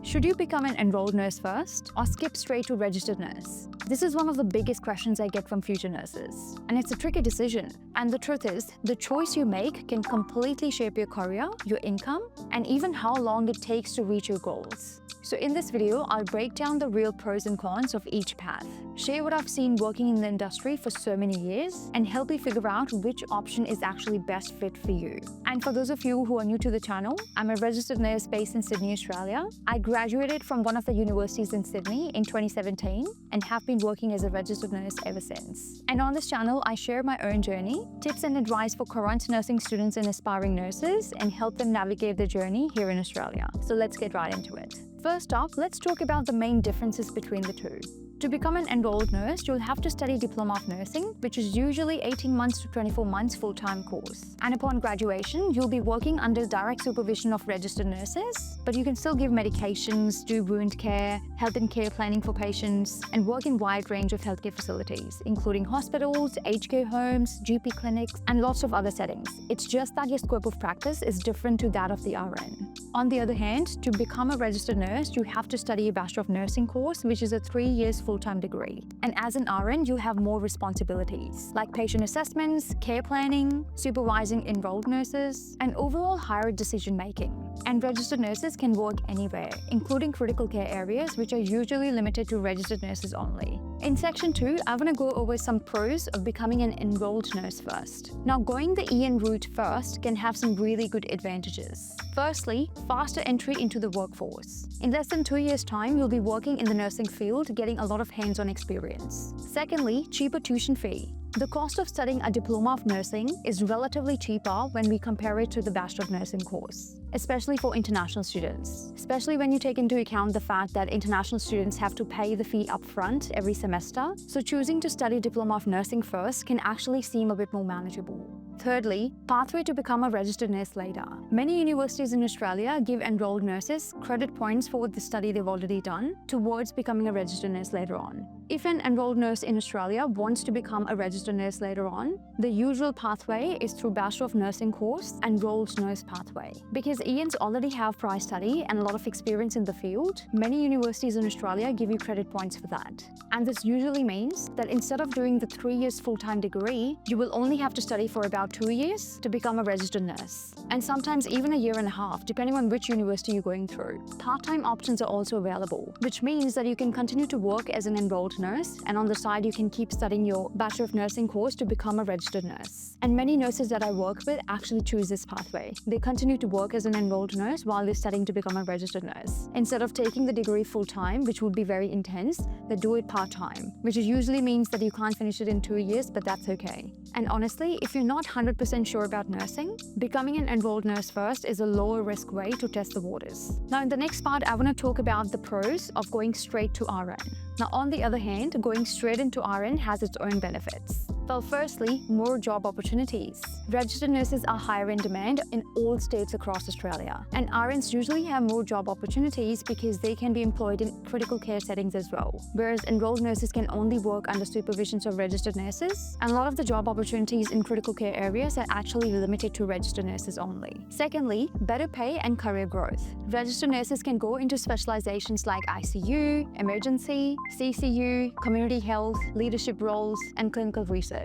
Should you become an enrolled nurse first or skip straight to registered nurse? This is one of the biggest questions I get from future nurses. And it's a tricky decision. And the truth is, the choice you make can completely shape your career, your income, and even how long it takes to reach your goals. So in this video, I'll break down the real pros and cons of each path, share what I've seen working in the industry for so many years, and help you figure out which option is actually best fit for you. And for those of you who are new to the channel, I'm a registered nurse based in Sydney, Australia. I graduated from one of the universities in Sydney in 2017 and have been working as a registered nurse ever since. And on this channel, I share my own journey, tips and advice for current nursing students and aspiring nurses, and help them navigate the journey here in Australia. So let's get right into it. First up, let's talk about the main differences between the two. To become an enrolled nurse, you'll have to study Diploma of Nursing, which is usually 18 months to 24 months full-time course. And upon graduation, you'll be working under direct supervision of registered nurses, but you can still give medications, do wound care, health and care planning for patients, and work in a wide range of healthcare facilities, including hospitals, aged care homes, GP clinics, and lots of other settings. It's just that your scope of practice is different to that of the RN. On the other hand, to become a registered nurse, you have to study a Bachelor of Nursing course, which is a 3 years full-time degree. And as an RN, you have more responsibilities, like patient assessments, care planning, supervising enrolled nurses, and overall higher decision-making. And registered nurses can work anywhere, including critical care areas, which are usually limited to registered nurses only. In section 2, I want to go over some pros of becoming an enrolled nurse first. Now, going the EN route first can have some really good advantages. Firstly, faster entry into the workforce. In less than 2 years' time, you'll be working in the nursing field, getting a lot of hands-on experience. Secondly, cheaper tuition fee. The cost of studying a Diploma of Nursing is relatively cheaper when we compare it to the Bachelor of Nursing course, especially for international students, especially when you take into account the fact that international students have to pay the fee upfront every semester. So choosing to study Diploma of Nursing first can actually seem a bit more manageable. Thirdly, pathway to become a registered nurse later. Many universities in Australia give enrolled nurses credit points for the study they've already done towards becoming a registered nurse later on. If an enrolled nurse in Australia wants to become a registered nurse later on, the usual pathway is through Bachelor of Nursing course and enrolled nurse pathway. Because ENs already have prior study and a lot of experience in the field, many universities in Australia give you credit points for that. And this usually means that instead of doing the 3 years full-time degree, you will only have to study for about 2 years to become a registered nurse. And sometimes even a year and a half, depending on which university you're going through. Part-time options are also available, which means that you can continue to work as an enrolled nurse, and on the side you can keep studying your Bachelor of Nursing course to become a registered nurse. And many nurses that I work with actually choose this pathway. They continue to work as an enrolled nurse while they're studying to become a registered nurse. Instead of taking the degree full-time, which would be very intense, they do it part-time, which usually means that you can't finish it in 2 years, but that's okay. And honestly, if you're not 100% sure about nursing, becoming an enrolled nurse first is a lower risk way to test the waters. Now in the next part, I want to talk about the pros of going straight to RN. Now on the other hand, going straight into RN has its own benefits. Well, firstly, more job opportunities. Registered nurses are higher in demand in all states across Australia. And RNs usually have more job opportunities because they can be employed in critical care settings as well. Whereas enrolled nurses can only work under supervision of registered nurses. And a lot of the job opportunities in critical care areas are actually limited to registered nurses only. Secondly, better pay and career growth. Registered nurses can go into specializations like ICU, emergency, CCU, community health, leadership roles, and clinical research.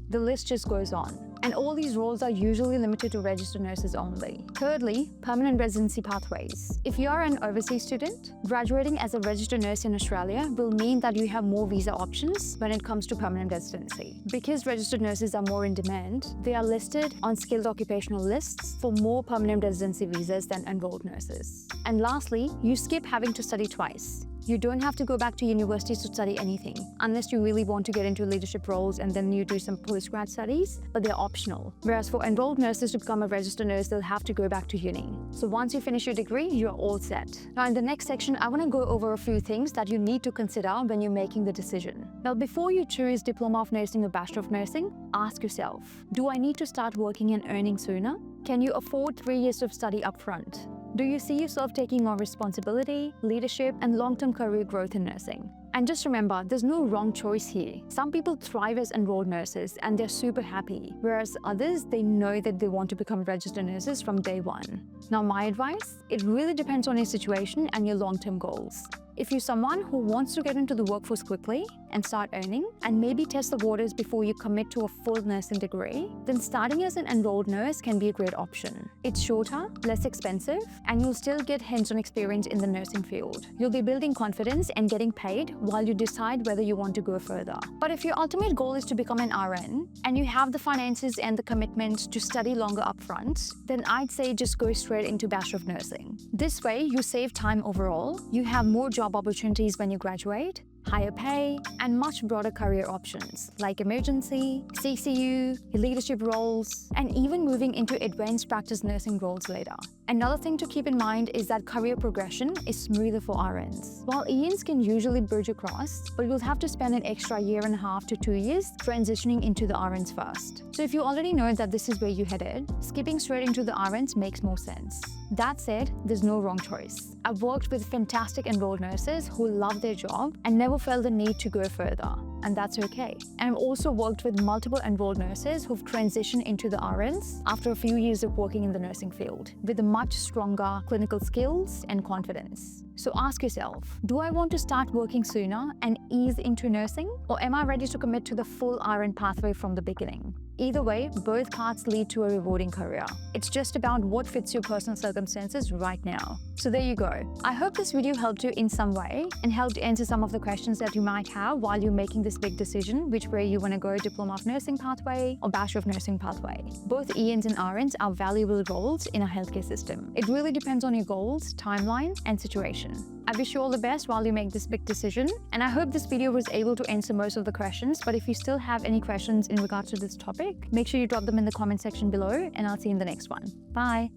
The list just goes on. And all these roles are usually limited to registered nurses only. Thirdly, permanent residency pathways. If you are an overseas student, graduating as a registered nurse in Australia will mean that you have more visa options when it comes to permanent residency. Because registered nurses are more in demand, they are listed on skilled occupational lists for more permanent residency visas than enrolled nurses. And lastly, you skip having to study twice. You don't have to go back to universities to study anything, unless you really want to get into leadership roles and then you do some postgrad studies, but they're optional. Whereas for enrolled nurses to become a registered nurse, they'll have to go back to uni. So once you finish your degree, you're all set. Now in the next section, I want to go over a few things that you need to consider when you're making the decision. Now before you choose Diploma of Nursing or Bachelor of Nursing, ask yourself, do I need to start working and earning sooner? Can you afford 3 years of study upfront? Do you see yourself taking on responsibility, leadership, and long-term career growth in nursing? And just remember, there's no wrong choice here. Some people thrive as enrolled nurses and they're super happy, whereas others, they know that they want to become registered nurses from day one. Now, my advice, it really depends on your situation and your long-term goals. If you're someone who wants to get into the workforce quickly and start earning, and maybe test the waters before you commit to a full nursing degree, then starting as an enrolled nurse can be a great option. It's shorter, less expensive, and you'll still get hands-on experience in the nursing field. You'll be building confidence and getting paid while you decide whether you want to go further. But if your ultimate goal is to become an RN, and you have the finances and the commitment to study longer upfront, then I'd say just go straight into Bachelor of Nursing. This way, you save time overall, you have more job opportunities when you graduate, higher pay, and much broader career options like emergency, CCU, leadership roles, and even moving into advanced practice nursing roles later. Another thing to keep in mind is that career progression is smoother for RNs. While ENs can usually bridge across, but you'll have to spend an extra 1.5 to 2 years transitioning into the RNs first. So if you already know that this is where you're headed, skipping straight into the RNs makes more sense. That said, there's no wrong choice. I've worked with fantastic enrolled nurses who love their job and never felt the need to go further, and that's okay. And I've also worked with multiple enrolled nurses who've transitioned into the RNs after a few years of working in the nursing field with much stronger clinical skills and confidence. So ask yourself, do I want to start working sooner and ease into nursing, or am I ready to commit to the full RN pathway from the beginning? Either way, both paths lead to a rewarding career. It's just about what fits your personal circumstances right now. So there you go. I hope this video helped you in some way and helped answer some of the questions that you might have while you're making this big decision, which way you want to go, Diploma of Nursing pathway or Bachelor of Nursing pathway. Both ENs and RNs are valuable roles in a healthcare system. It really depends on your goals, timeline, and situation. I wish you all the best while you make this big decision, and I hope this video was able to answer most of the questions, but if you still have any questions in regards to this topic, make sure you drop them in the comment section below, and I'll see you in the next one. Bye!